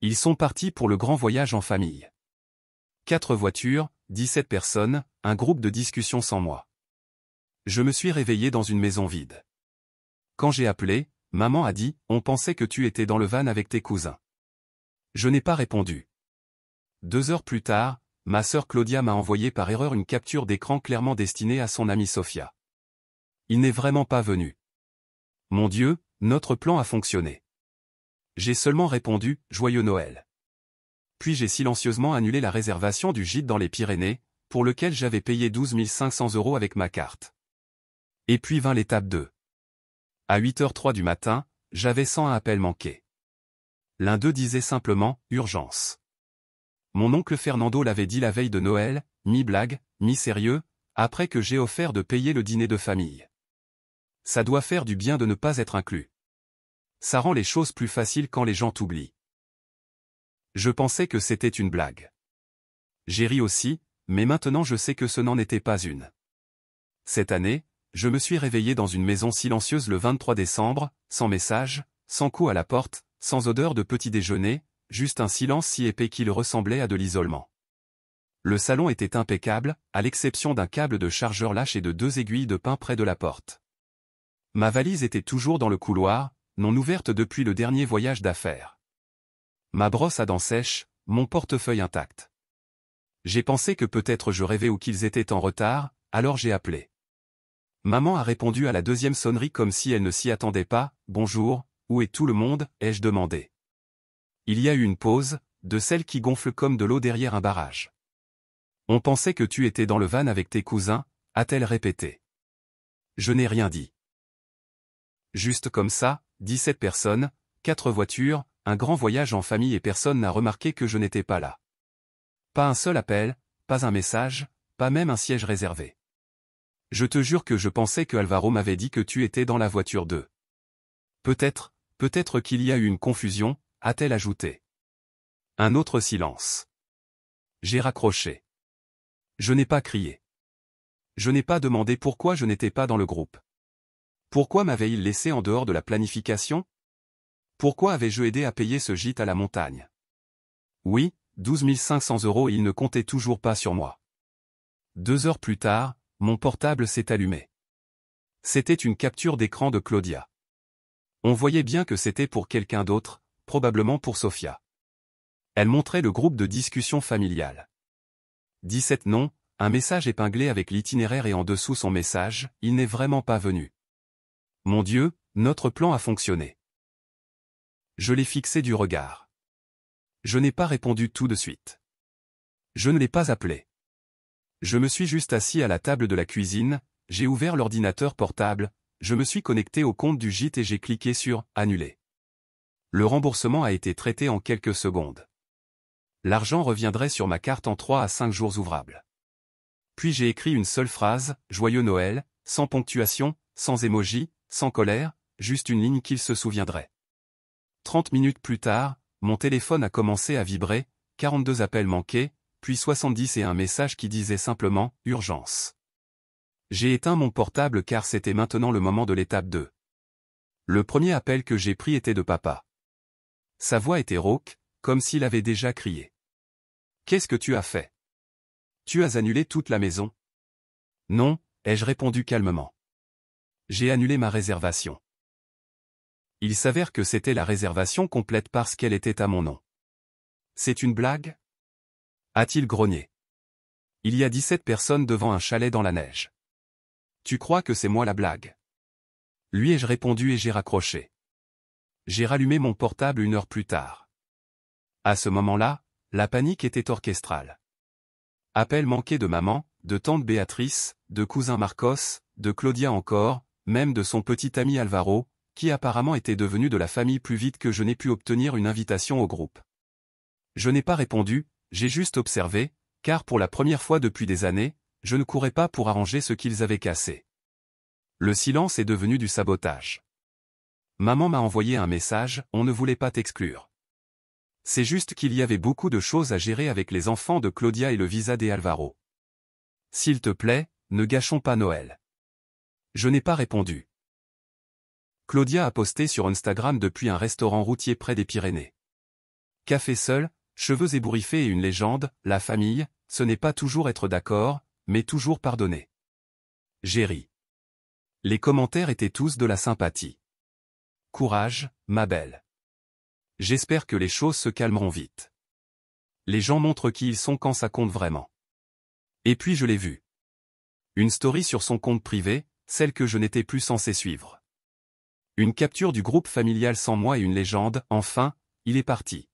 Ils sont partis pour le grand voyage en famille. 4 voitures, 17 personnes, un groupe de discussion sans moi. Je me suis réveillé dans une maison vide. Quand j'ai appelé, maman a dit, on pensait que tu étais dans le van avec tes cousins. Je n'ai pas répondu. 2 heures plus tard, ma sœur Claudia m'a envoyé par erreur une capture d'écran clairement destinée à son amie Sophia. Il n'est vraiment pas venu. Mon Dieu, notre plan a fonctionné. J'ai seulement répondu « Joyeux Noël ». Puis j'ai silencieusement annulé la réservation du gîte dans les Pyrénées, pour lequel j'avais payé 12 500 € avec ma carte. Et puis vint l'étape 2. À 8h03 du matin, j'avais 101 appels manqués. L'un d'eux disait simplement « Urgence ». Mon oncle Fernando l'avait dit la veille de Noël, mi-blague, mi-sérieux, après que j'ai offert de payer le dîner de famille. Ça doit faire du bien de ne pas être inclus. Ça rend les choses plus faciles quand les gens t'oublient. Je pensais que c'était une blague. J'ai ri aussi, mais maintenant je sais que ce n'en était pas une. Cette année, je me suis réveillé dans une maison silencieuse le 23 décembre, sans message, sans coup à la porte, sans odeur de petit déjeuner, juste un silence si épais qu'il ressemblait à de l'isolement. Le salon était impeccable, à l'exception d'un câble de chargeur lâche et de 2 aiguilles de pin près de la porte. Ma valise était toujours dans le couloir, non ouverte depuis le dernier voyage d'affaires. Ma brosse à dents sèche, mon portefeuille intact. J'ai pensé que peut-être je rêvais ou qu'ils étaient en retard, alors j'ai appelé. Maman a répondu à la 2e sonnerie comme si elle ne s'y attendait pas. « Bonjour, où est tout le monde ?» ai-je demandé. Il y a eu une pause, de celle qui gonfle comme de l'eau derrière un barrage. « On pensait que tu étais dans le van avec tes cousins » a-t-elle répété. Je n'ai rien dit. Juste comme ça, 17 personnes, 4 voitures, un grand voyage en famille et personne n'a remarqué que je n'étais pas là. Pas un seul appel, pas un message, pas même un siège réservé. Je te jure que je pensais que Alvaro m'avait dit que tu étais dans la voiture 2. Peut-être qu'il y a eu une confusion, a-t-elle ajouté. Un autre silence. J'ai raccroché. Je n'ai pas crié. Je n'ai pas demandé pourquoi je n'étais pas dans le groupe. Pourquoi m'avait-il laissé en dehors de la planification? Pourquoi avais-je aidé à payer ce gîte à la montagne? Oui, 12 500 € et il ne comptait toujours pas sur moi. 2 heures plus tard, mon portable s'est allumé. C'était une capture d'écran de Claudia. On voyait bien que c'était pour quelqu'un d'autre, probablement pour Sophia. Elle montrait le groupe de discussion familiale. 17 noms, un message épinglé avec l'itinéraire et en dessous son message, il n'est vraiment pas venu. Mon Dieu, notre plan a fonctionné. Je l'ai fixé du regard. Je n'ai pas répondu tout de suite. Je ne l'ai pas appelé. Je me suis juste assis à la table de la cuisine, j'ai ouvert l'ordinateur portable, je me suis connecté au compte du gîte et j'ai cliqué sur « Annuler ». Le remboursement a été traité en quelques secondes. L'argent reviendrait sur ma carte en 3 à 5 jours ouvrables. Puis j'ai écrit une seule phrase, « Joyeux Noël », sans ponctuation, sans émoji, sans colère, juste une ligne qu'il se souviendrait. 30 minutes plus tard, mon téléphone a commencé à vibrer, 42 appels manqués, puis 70 et un message qui disait simplement « Urgence ». J'ai éteint mon portable car c'était maintenant le moment de l'étape 2. Le premier appel que j'ai pris était de papa. Sa voix était rauque, comme s'il avait déjà crié. « Qu'est-ce que tu as fait? Tu as annulé toute la maison? » « Non », ai-je répondu calmement. J'ai annulé ma réservation. Il s'avère que c'était la réservation complète parce qu'elle était à mon nom. C'est une blague? A-t-il grogné. Il y a 17 personnes devant un chalet dans la neige. Tu crois que c'est moi la blague? Lui ai-je répondu et j'ai raccroché. J'ai rallumé mon portable 1 heure plus tard. À ce moment-là, la panique était orchestrale. Appels manqués de maman, de tante Béatrice, de cousin Marcos, de Claudia encore, même de son petit ami Alvaro, qui apparemment était devenu de la famille plus vite que je n'ai pu obtenir une invitation au groupe. Je n'ai pas répondu, j'ai juste observé, car pour la première fois depuis des années, je ne courais pas pour arranger ce qu'ils avaient cassé. Le silence est devenu du sabotage. Maman m'a envoyé un message, on ne voulait pas t'exclure. C'est juste qu'il y avait beaucoup de choses à gérer avec les enfants de Claudia et le visa des Alvaro. S'il te plaît, ne gâchons pas Noël. Je n'ai pas répondu. Claudia a posté sur Instagram depuis un restaurant routier près des Pyrénées. Café seul, cheveux ébouriffés et une légende, la famille, ce n'est pas toujours être d'accord, mais toujours pardonner. J'ai ri. Les commentaires étaient tous de la sympathie. Courage, ma belle. J'espère que les choses se calmeront vite. Les gens montrent qui ils sont quand ça compte vraiment. Et puis je l'ai vu. Une story sur son compte privé, celle que je n'étais plus censé suivre. Une capture du groupe familial sans moi et une légende, enfin, il est parti.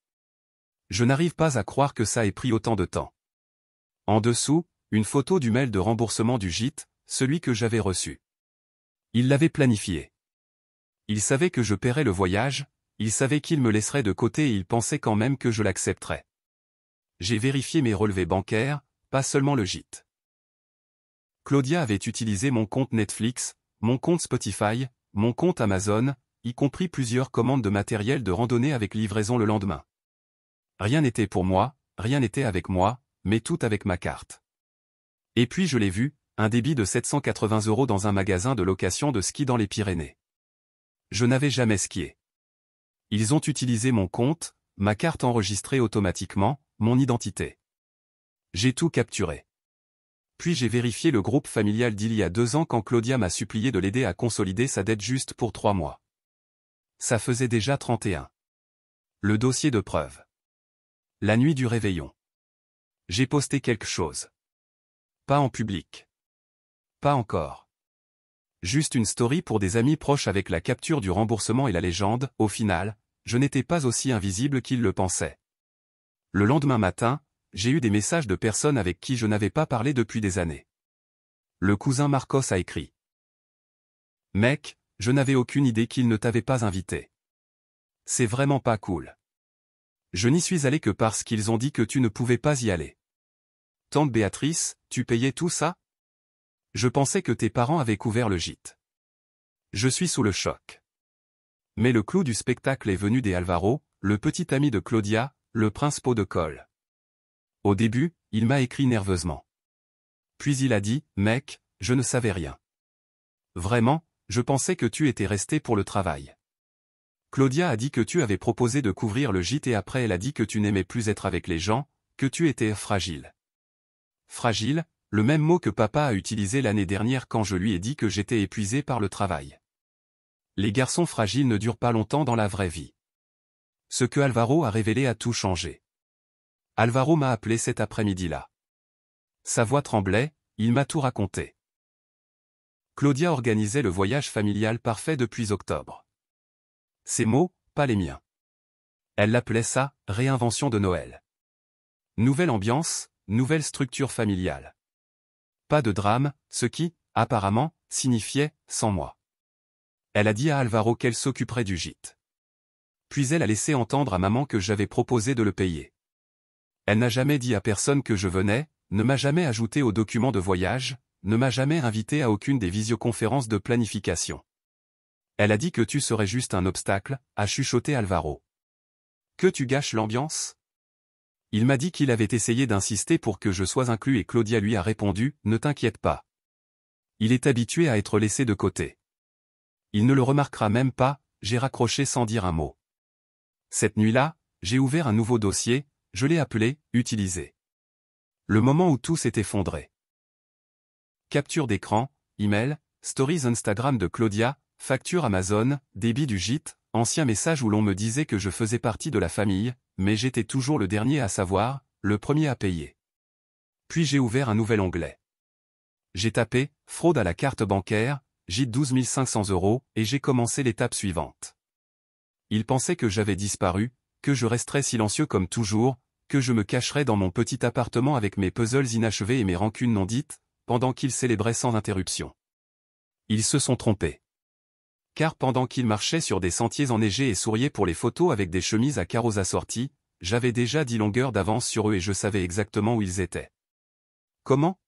Je n'arrive pas à croire que ça ait pris autant de temps. En dessous, une photo du mail de remboursement du gîte, celui que j'avais reçu. Il l'avait planifié. Il savait que je paierais le voyage, il savait qu'il me laisserait de côté et il pensait quand même que je l'accepterais. J'ai vérifié mes relevés bancaires, pas seulement le gîte. Claudia avait utilisé mon compte Netflix, mon compte Spotify, mon compte Amazon, y compris plusieurs commandes de matériel de randonnée avec livraison le lendemain. Rien n'était pour moi, rien n'était avec moi, mais tout avec ma carte. Et puis je l'ai vu, un débit de 780 € dans un magasin de location de ski dans les Pyrénées. Je n'avais jamais skié. Ils ont utilisé mon compte, ma carte enregistrée automatiquement, mon identité. J'ai tout capturé. Puis j'ai vérifié le groupe familial d'il y a 2 ans quand Claudia m'a supplié de l'aider à consolider sa dette juste pour 3 mois. Ça faisait déjà 31. Le dossier de preuve. La nuit du réveillon. J'ai posté quelque chose. Pas en public. Pas encore. Juste une story pour des amis proches avec la capture du remboursement et la légende, au final, je n'étais pas aussi invisible qu'ils le pensaient. Le lendemain matin, j'ai eu des messages de personnes avec qui je n'avais pas parlé depuis des années. Le cousin Marcos a écrit. Mec, je n'avais aucune idée qu'il ne t'avait pas invité. C'est vraiment pas cool. Je n'y suis allé que parce qu'ils ont dit que tu ne pouvais pas y aller. Tante Béatrice, tu payais tout ça? Je pensais que tes parents avaient couvert le gîte. Je suis sous le choc. Mais le clou du spectacle est venu des Alvaro, le petit ami de Claudia, le prince pot de colle. Au début, il m'a écrit nerveusement. Puis il a dit, mec, je ne savais rien. Vraiment, je pensais que tu étais resté pour le travail. Claudia a dit que tu avais proposé de couvrir le gîte et après elle a dit que tu n'aimais plus être avec les gens, que tu étais fragile. Fragile, le même mot que papa a utilisé l'année dernière quand je lui ai dit que j'étais épuisé par le travail. Les garçons fragiles ne durent pas longtemps dans la vraie vie. Ce que Alvaro a révélé a tout changé. Alvaro m'a appelé cet après-midi-là. Sa voix tremblait, il m'a tout raconté. Claudia organisait le voyage familial parfait depuis octobre. Ses mots, pas les miens. Elle l'appelait ça, réinvention de Noël. Nouvelle ambiance, nouvelle structure familiale. Pas de drame, ce qui, apparemment, signifiait, sans moi. Elle a dit à Alvaro qu'elle s'occuperait du gîte. Puis elle a laissé entendre à maman que j'avais proposé de le payer. Elle n'a jamais dit à personne que je venais, ne m'a jamais ajouté au document de voyage, ne m'a jamais invité à aucune des visioconférences de planification. Elle a dit que tu serais juste un obstacle, a chuchoté Alvaro. Que tu gâches l'ambiance? Il m'a dit qu'il avait essayé d'insister pour que je sois inclus et Claudia lui a répondu, ne t'inquiète pas. Il est habitué à être laissé de côté. Il ne le remarquera même pas, j'ai raccroché sans dire un mot. Cette nuit-là, j'ai ouvert un nouveau dossier, je l'ai appelé « Utiliser ». Le moment où tout s'est effondré. Capture d'écran, email, stories Instagram de Claudia, facture Amazon, débit du gîte, ancien message où l'on me disait que je faisais partie de la famille, mais j'étais toujours le dernier à savoir, le premier à payer. Puis j'ai ouvert un nouvel onglet. J'ai tapé « Fraude à la carte bancaire », gîte 12 500 €, et j'ai commencé l'étape suivante. Il pensait que j'avais disparu, que je resterais silencieux comme toujours, que je me cacherais dans mon petit appartement avec mes puzzles inachevés et mes rancunes non dites, pendant qu'ils célébraient sans interruption. Ils se sont trompés. Car pendant qu'ils marchaient sur des sentiers enneigés et souriaient pour les photos avec des chemises à carreaux assortis, j'avais déjà 10 longueurs d'avance sur eux et je savais exactement où ils étaient. Comment?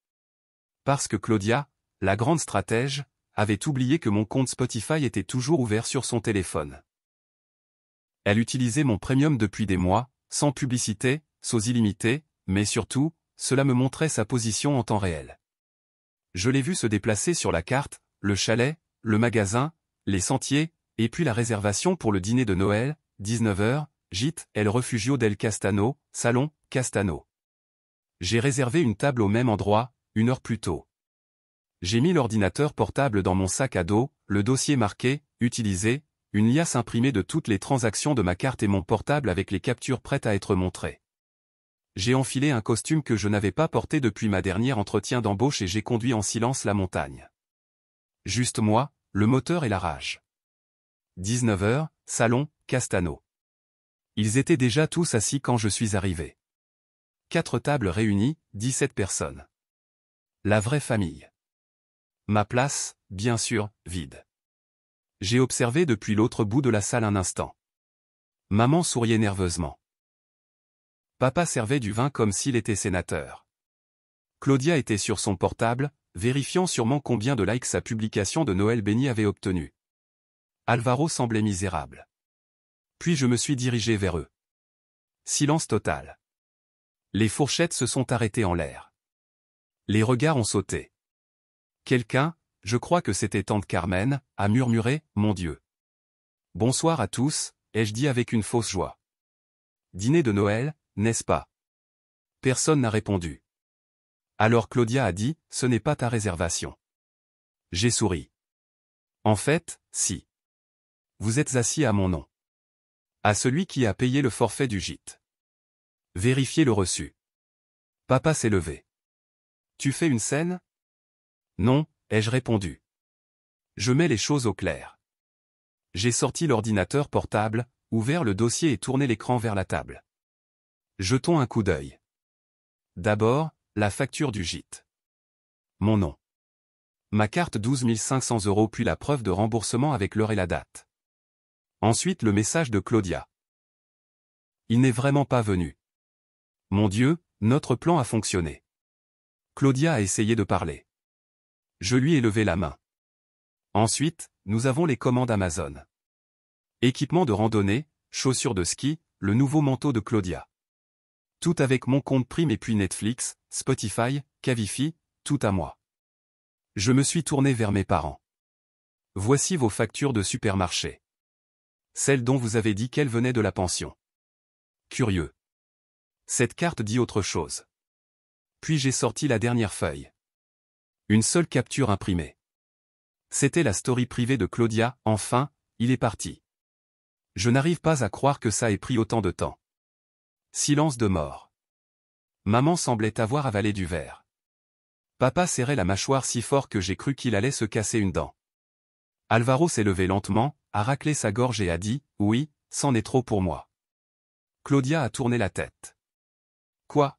Parce que Claudia, la grande stratège, avait oublié que mon compte Spotify était toujours ouvert sur son téléphone. Elle utilisait mon premium depuis des mois, sans publicité, sans illimité, mais surtout, cela me montrait sa position en temps réel. Je l'ai vu se déplacer sur la carte, le chalet, le magasin, les sentiers, et puis la réservation pour le dîner de Noël, 19 h, gîte, El Refugio del Castano, salon, Castano. J'ai réservé une table au même endroit, 1 heure plus tôt. J'ai mis l'ordinateur portable dans mon sac à dos, le dossier marqué, utilisé, une liasse imprimée de toutes les transactions de ma carte et mon portable avec les captures prêtes à être montrées. J'ai enfilé un costume que je n'avais pas porté depuis ma dernière entretien d'embauche et j'ai conduit en silence la montagne. Juste moi, le moteur et la rage. 19h, salon, Castano. Ils étaient déjà tous assis quand je suis arrivé. 4 tables réunies, 17 personnes. La vraie famille. Ma place, bien sûr, vide. J'ai observé depuis l'autre bout de la salle un instant. Maman souriait nerveusement. Papa servait du vin comme s'il était sénateur. Claudia était sur son portable, vérifiant sûrement combien de likes sa publication de Noël béni avait obtenu. Alvaro semblait misérable. Puis je me suis dirigé vers eux. Silence total. Les fourchettes se sont arrêtées en l'air. Les regards ont sauté. Quelqu'un, je crois que c'était tante Carmen, a murmuré « Mon Dieu ». Bonsoir à tous, ai-je dit avec une fausse joie. Dîner de Noël, n'est-ce pas? Personne n'a répondu. Alors Claudia a dit, ce n'est pas ta réservation. J'ai souri. En fait, si. Vous êtes assis à mon nom. À celui qui a payé le forfait du gîte. Vérifiez le reçu. Papa s'est levé. Tu fais une scène? Non, ai-je répondu. Je mets les choses au clair. J'ai sorti l'ordinateur portable, ouvert le dossier et tourné l'écran vers la table. Jetons un coup d'œil. D'abord, la facture du gîte. Mon nom. Ma carte 12 500 € puis la preuve de remboursement avec l'heure et la date. Ensuite le message de Claudia. Il n'est vraiment pas venu. Mon Dieu, notre plan a fonctionné. Claudia a essayé de parler. Je lui ai levé la main. Ensuite, nous avons les commandes Amazon. Équipement de randonnée, chaussures de ski, le nouveau manteau de Claudia. Tout avec mon compte Prime et puis Netflix, Spotify, Cavifi, tout à moi. Je me suis tourné vers mes parents. Voici vos factures de supermarché. Celles dont vous avez dit qu'elles venaient de la pension. Curieux. Cette carte dit autre chose. Puis j'ai sorti la dernière feuille. Une seule capture imprimée. C'était la story privée de Claudia, enfin, il est parti. Je n'arrive pas à croire que ça ait pris autant de temps. Silence de mort. Maman semblait avoir avalé du verre. Papa serrait la mâchoire si fort que j'ai cru qu'il allait se casser une dent. Alvaro s'est levé lentement, a raclé sa gorge et a dit « Oui, c'en est trop pour moi ». Claudia a tourné la tête. « Quoi?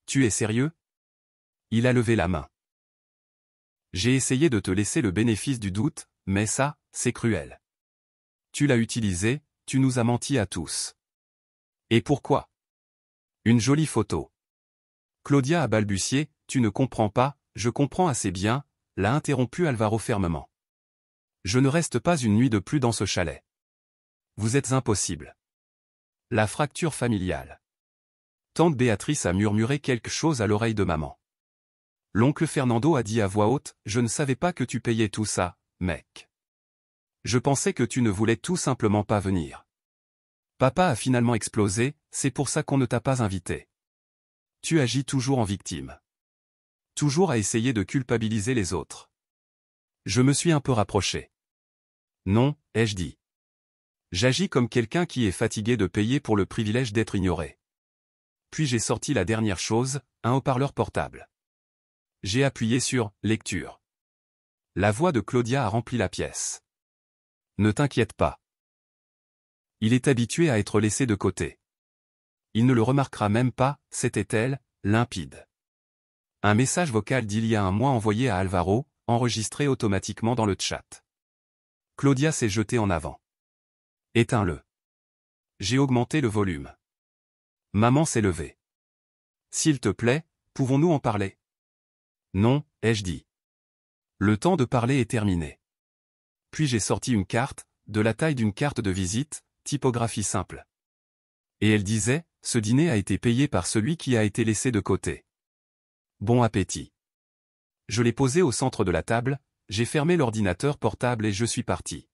Tu es sérieux ?» Il a levé la main. J'ai essayé de te laisser le bénéfice du doute, mais ça, c'est cruel. Tu l'as utilisé, tu nous as menti à tous. Et pourquoi? Une jolie photo. Claudia a balbutié, tu ne comprends pas, je comprends assez bien, l'a interrompu Alvaro fermement. Je ne reste pas une nuit de plus dans ce chalet. Vous êtes impossible. La fracture familiale. Tante Béatrice a murmuré quelque chose à l'oreille de maman. L'oncle Fernando a dit à voix haute, je ne savais pas que tu payais tout ça, mec. Je pensais que tu ne voulais tout simplement pas venir. Papa a finalement explosé, c'est pour ça qu'on ne t'a pas invité. Tu agis toujours en victime. Toujours à essayer de culpabiliser les autres. Je me suis un peu rapproché. Non, ai-je dit. J'agis comme quelqu'un qui est fatigué de payer pour le privilège d'être ignoré. Puis j'ai sorti la dernière chose, un haut-parleur portable. J'ai appuyé sur « Lecture ». La voix de Claudia a rempli la pièce. Ne t'inquiète pas. Il est habitué à être laissé de côté. Il ne le remarquera même pas, c'était elle, limpide. Un message vocal d'il y a un mois envoyé à Alvaro, enregistré automatiquement dans le chat. Claudia s'est jetée en avant. Éteins-le. J'ai augmenté le volume. Maman s'est levée. S'il te plaît, pouvons-nous en parler? Non, ai-je dit. Le temps de parler est terminé. Puis j'ai sorti une carte, de la taille d'une carte de visite, typographie simple. Et elle disait, ce dîner a été payé par celui qui a été laissé de côté. Bon appétit. Je l'ai posé au centre de la table, j'ai fermé l'ordinateur portable et je suis parti.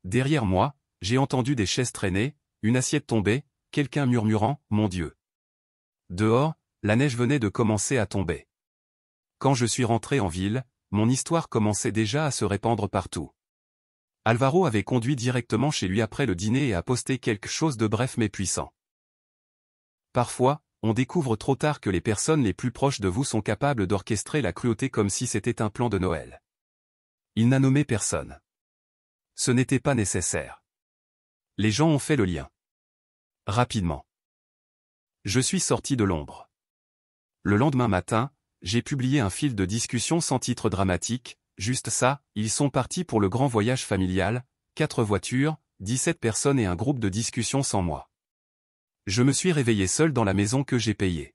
Derrière moi, j'ai entendu des chaises traîner, une assiette tombée, quelqu'un murmurant « Mon Dieu ». Dehors, la neige venait de commencer à tomber. Quand je suis rentré en ville, mon histoire commençait déjà à se répandre partout. Alvaro avait conduit directement chez lui après le dîner et a posté quelque chose de bref mais puissant. Parfois, on découvre trop tard que les personnes les plus proches de vous sont capables d'orchestrer la cruauté comme si c'était un plan de Noël. Il n'a nommé personne. Ce n'était pas nécessaire. Les gens ont fait le lien. Rapidement. Je suis sorti de l'ombre. Le lendemain matin, j'ai publié un fil de discussion sans titre dramatique, juste ça, ils sont partis pour le grand voyage familial, 4 voitures, 17 personnes et un groupe de discussion sans moi. Je me suis réveillé seul dans la maison que j'ai payée.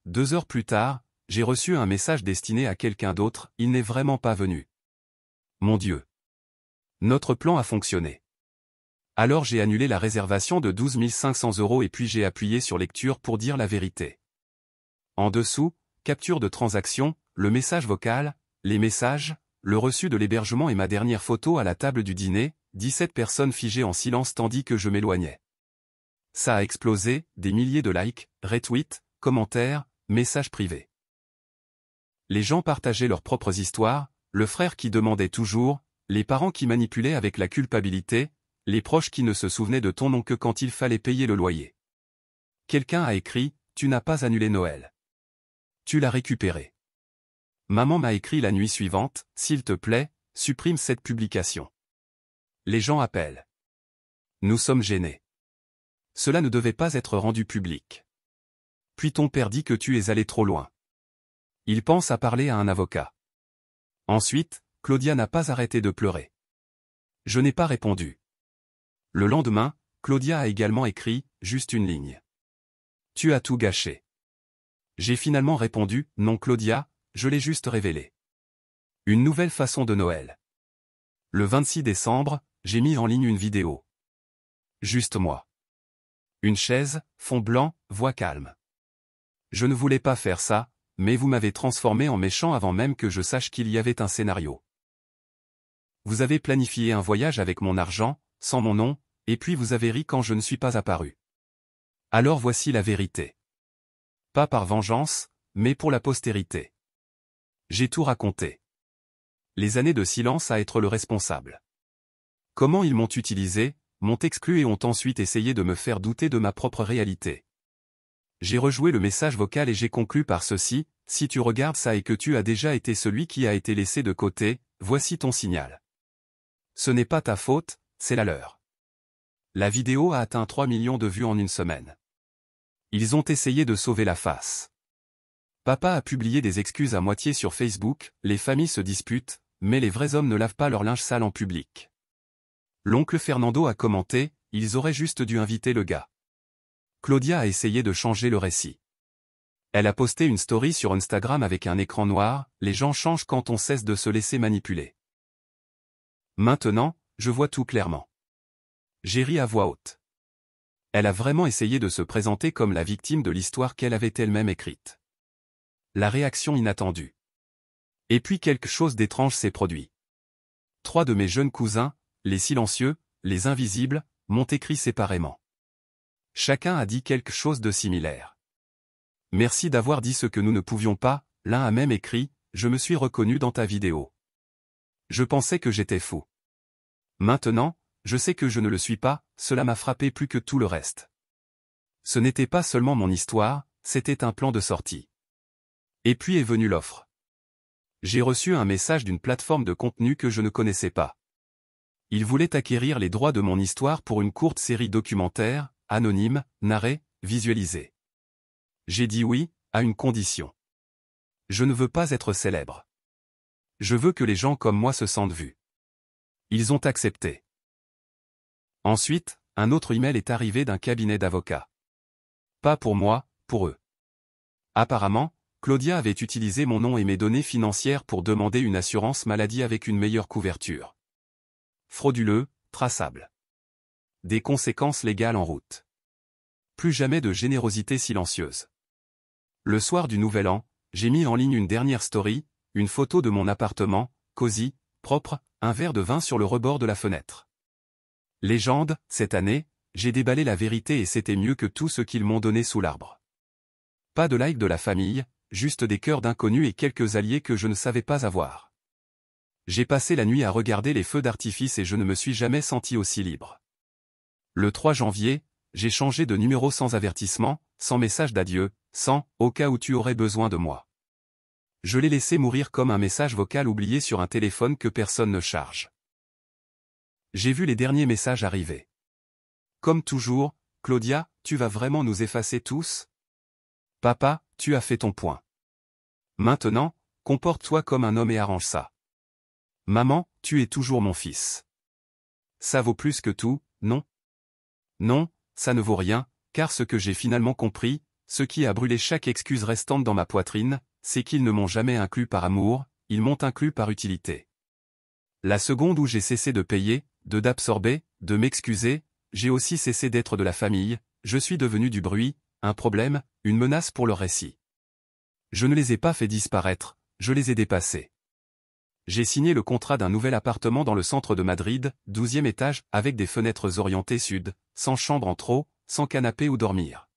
2 heures plus tard, j'ai reçu un message destiné à quelqu'un d'autre, il n'est vraiment pas venu. Mon Dieu. Notre plan a fonctionné. Alors j'ai annulé la réservation de 12 500 € et puis j'ai appuyé sur lecture pour dire la vérité. En dessous, capture de transaction, le message vocal, les messages, le reçu de l'hébergement et ma dernière photo à la table du dîner, 17 personnes figées en silence tandis que je m'éloignais. Ça a explosé, des milliers de likes, retweets, commentaires, messages privés. Les gens partageaient leurs propres histoires, le frère qui demandait toujours, les parents qui manipulaient avec la culpabilité, les proches qui ne se souvenaient de ton nom que quand il fallait payer le loyer. Quelqu'un a écrit, tu n'as pas annulé Noël. Tu l'as récupéré. Maman m'a écrit la nuit suivante, s'il te plaît, supprime cette publication. Les gens appellent. Nous sommes gênés. Cela ne devait pas être rendu public. Puis ton père dit que tu es allé trop loin. Il pense à parler à un avocat. Ensuite, Claudia n'a pas arrêté de pleurer. Je n'ai pas répondu. Le lendemain, Claudia a également écrit, juste une ligne. Tu as tout gâché. J'ai finalement répondu, non Claudia, je l'ai juste révélé. Une nouvelle façon de Noël. Le 26 décembre, j'ai mis en ligne une vidéo. Juste moi. Une chaise, fond blanc, voix calme. Je ne voulais pas faire ça, mais vous m'avez transformé en méchant avant même que je sache qu'il y avait un scénario. Vous avez planifié un voyage avec mon argent, sans mon nom, et puis vous avez ri quand je ne suis pas apparu. Alors voici la vérité. Pas par vengeance, mais pour la postérité. J'ai tout raconté. Les années de silence à être le responsable. Comment ils m'ont utilisé, m'ont exclu et ont ensuite essayé de me faire douter de ma propre réalité. J'ai rejoué le message vocal et j'ai conclu par ceci, si tu regardes ça et que tu as déjà été celui qui a été laissé de côté, voici ton signal. Ce n'est pas ta faute, c'est la leur. La vidéo a atteint 3 millions de vues en une semaine. Ils ont essayé de sauver la face. Papa a publié des excuses à moitié sur Facebook, les familles se disputent, mais les vrais hommes ne lavent pas leur linge sale en public. L'oncle Fernando a commenté, ils auraient juste dû inviter le gars. Claudia a essayé de changer le récit. Elle a posté une story sur Instagram avec un écran noir, les gens changent quand on cesse de se laisser manipuler. Maintenant, je vois tout clairement. J'ai ri à voix haute. Elle a vraiment essayé de se présenter comme la victime de l'histoire qu'elle avait elle-même écrite. La réaction inattendue. Et puis quelque chose d'étrange s'est produit. 3 de mes jeunes cousins, les silencieux, les invisibles, m'ont écrit séparément. Chacun a dit quelque chose de similaire. Merci d'avoir dit ce que nous ne pouvions pas, l'un a même écrit, je me suis reconnu dans ta vidéo. Je pensais que j'étais fou. Maintenant, je sais que je ne le suis pas, cela m'a frappé plus que tout le reste. Ce n'était pas seulement mon histoire, c'était un plan de sortie. Et puis est venue l'offre. J'ai reçu un message d'une plateforme de contenu que je ne connaissais pas. Ils voulaient acquérir les droits de mon histoire pour une courte série documentaire, anonyme, narrée, visualisée. J'ai dit oui, à une condition. Je ne veux pas être célèbre. Je veux que les gens comme moi se sentent vus. Ils ont accepté. Ensuite, un autre email est arrivé d'un cabinet d'avocats. Pas pour moi, pour eux. Apparemment, Claudia avait utilisé mon nom et mes données financières pour demander une assurance maladie avec une meilleure couverture. Frauduleux, traçable. Des conséquences légales en route. Plus jamais de générosité silencieuse. Le soir du Nouvel An, j'ai mis en ligne une dernière story, une photo de mon appartement, cosy, propre, un verre de vin sur le rebord de la fenêtre. Légende, cette année, j'ai déballé la vérité et c'était mieux que tout ce qu'ils m'ont donné sous l'arbre. Pas de like de la famille, juste des cœurs d'inconnus et quelques alliés que je ne savais pas avoir. J'ai passé la nuit à regarder les feux d'artifice et je ne me suis jamais senti aussi libre. Le 3 janvier, j'ai changé de numéro sans avertissement, sans message d'adieu, sans « au cas où tu aurais besoin de moi ». Je l'ai laissé mourir comme un message vocal oublié sur un téléphone que personne ne charge. J'ai vu les derniers messages arriver. Comme toujours, Claudia, tu vas vraiment nous effacer tous? Papa, tu as fait ton point. Maintenant, comporte-toi comme un homme et arrange ça. Maman, tu es toujours mon fils. Ça vaut plus que tout, non? Non, ça ne vaut rien, car ce que j'ai finalement compris, ce qui a brûlé chaque excuse restante dans ma poitrine, c'est qu'ils ne m'ont jamais inclus par amour, ils m'ont inclus par utilité. La seconde où j'ai cessé de payer, d'absorber, de m'excuser, j'ai aussi cessé d'être de la famille, je suis devenu du bruit, un problème, une menace pour leur récit. Je ne les ai pas fait disparaître, je les ai dépassés. J'ai signé le contrat d'un nouvel appartement dans le centre de Madrid, 12e étage, avec des fenêtres orientées sud, sans chambre en trop, sans canapé où dormir.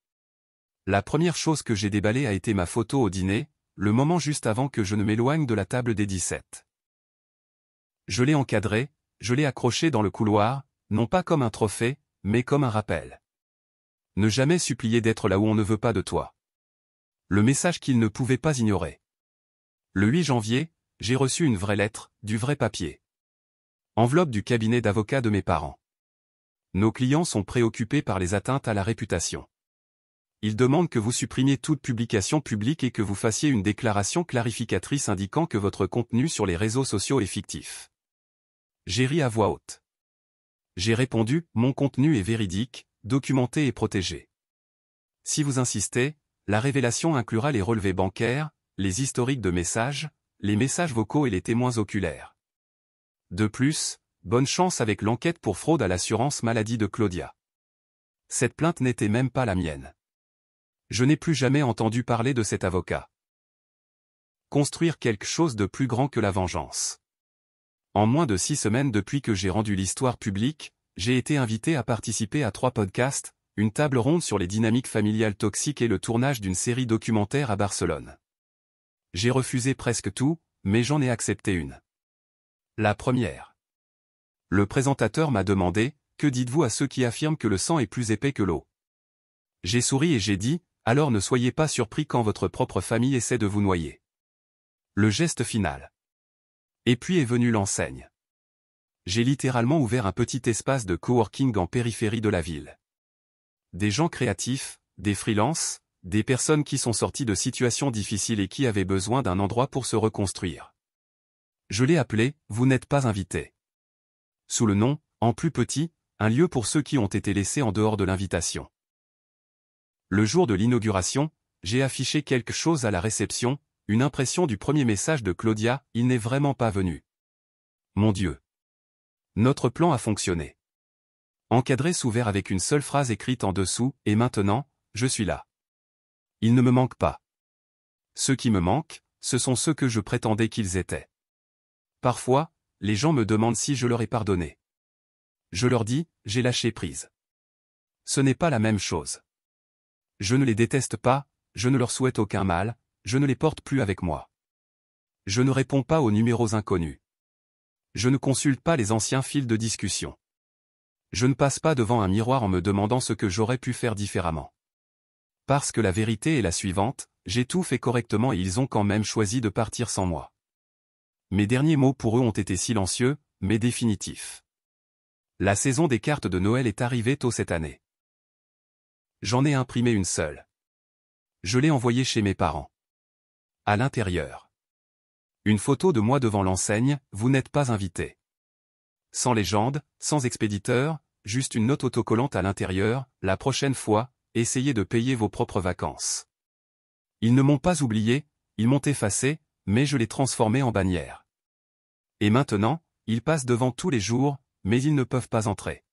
La première chose que j'ai déballée a été ma photo au dîner, le moment juste avant que je ne m'éloigne de la table des 17. Je l'ai encadrée, je l'ai accrochée dans le couloir, non pas comme un trophée, mais comme un rappel. Ne jamais supplier d'être là où on ne veut pas de toi. Le message qu'il ne pouvait pas ignorer. Le 8 janvier, j'ai reçu une vraie lettre, du vrai papier. Enveloppe du cabinet d'avocats de mes parents. Nos clients sont préoccupés par les atteintes à la réputation. Ils demandent que vous supprimiez toute publication publique et que vous fassiez une déclaration clarificatrice indiquant que votre contenu sur les réseaux sociaux est fictif. J'ai ri à voix haute. J'ai répondu, mon contenu est véridique, documenté et protégé. Si vous insistez, la révélation inclura les relevés bancaires, les historiques de messages, les messages vocaux et les témoins oculaires. De plus, bonne chance avec l'enquête pour fraude à l'assurance maladie de Claudia. Cette plainte n'était même pas la mienne. Je n'ai plus jamais entendu parler de cet avocat. Construire quelque chose de plus grand que la vengeance. En moins de 6 semaines depuis que j'ai rendu l'histoire publique, j'ai été invité à participer à 3 podcasts, une table ronde sur les dynamiques familiales toxiques et le tournage d'une série documentaire à Barcelone. J'ai refusé presque tout, mais j'en ai accepté une. La première. Le présentateur m'a demandé, que dites-vous à ceux qui affirment que le sang est plus épais que l'eau? J'ai souri et j'ai dit, alors ne soyez pas surpris quand votre propre famille essaie de vous noyer. Le geste final. Et puis est venue l'enseigne. J'ai littéralement ouvert un petit espace de coworking en périphérie de la ville. Des gens créatifs, des freelances, des personnes qui sont sorties de situations difficiles et qui avaient besoin d'un endroit pour se reconstruire. Je l'ai appelé « Vous n'êtes pas invité ». Sous le nom, en plus petit, un lieu pour ceux qui ont été laissés en dehors de l'invitation. Le jour de l'inauguration, j'ai affiché quelque chose à la réception, une impression du premier message de Claudia, il n'est vraiment pas venu. Mon Dieu. Notre plan a fonctionné. Encadré sous verre avec une seule phrase écrite en dessous, et maintenant, je suis là. Il ne me manque pas. Ceux qui me manquent, ce sont ceux que je prétendais qu'ils étaient. Parfois, les gens me demandent si je leur ai pardonné. Je leur dis, j'ai lâché prise. Ce n'est pas la même chose. Je ne les déteste pas, je ne leur souhaite aucun mal, je ne les porte plus avec moi. Je ne réponds pas aux numéros inconnus. Je ne consulte pas les anciens fils de discussion. Je ne passe pas devant un miroir en me demandant ce que j'aurais pu faire différemment. Parce que la vérité est la suivante, j'ai tout fait correctement et ils ont quand même choisi de partir sans moi. Mes derniers mots pour eux ont été silencieux, mais définitifs. La saison des cartes de Noël est arrivée tôt cette année. J'en ai imprimé une seule. Je l'ai envoyée chez mes parents. À l'intérieur. Une photo de moi devant l'enseigne, vous n'êtes pas invité. Sans légende, sans expéditeur, juste une note autocollante à l'intérieur, la prochaine fois, essayez de payer vos propres vacances. Ils ne m'ont pas oublié, ils m'ont effacé, mais je l'ai transformé en bannière. Et maintenant, ils passent devant tous les jours, mais ils ne peuvent pas entrer.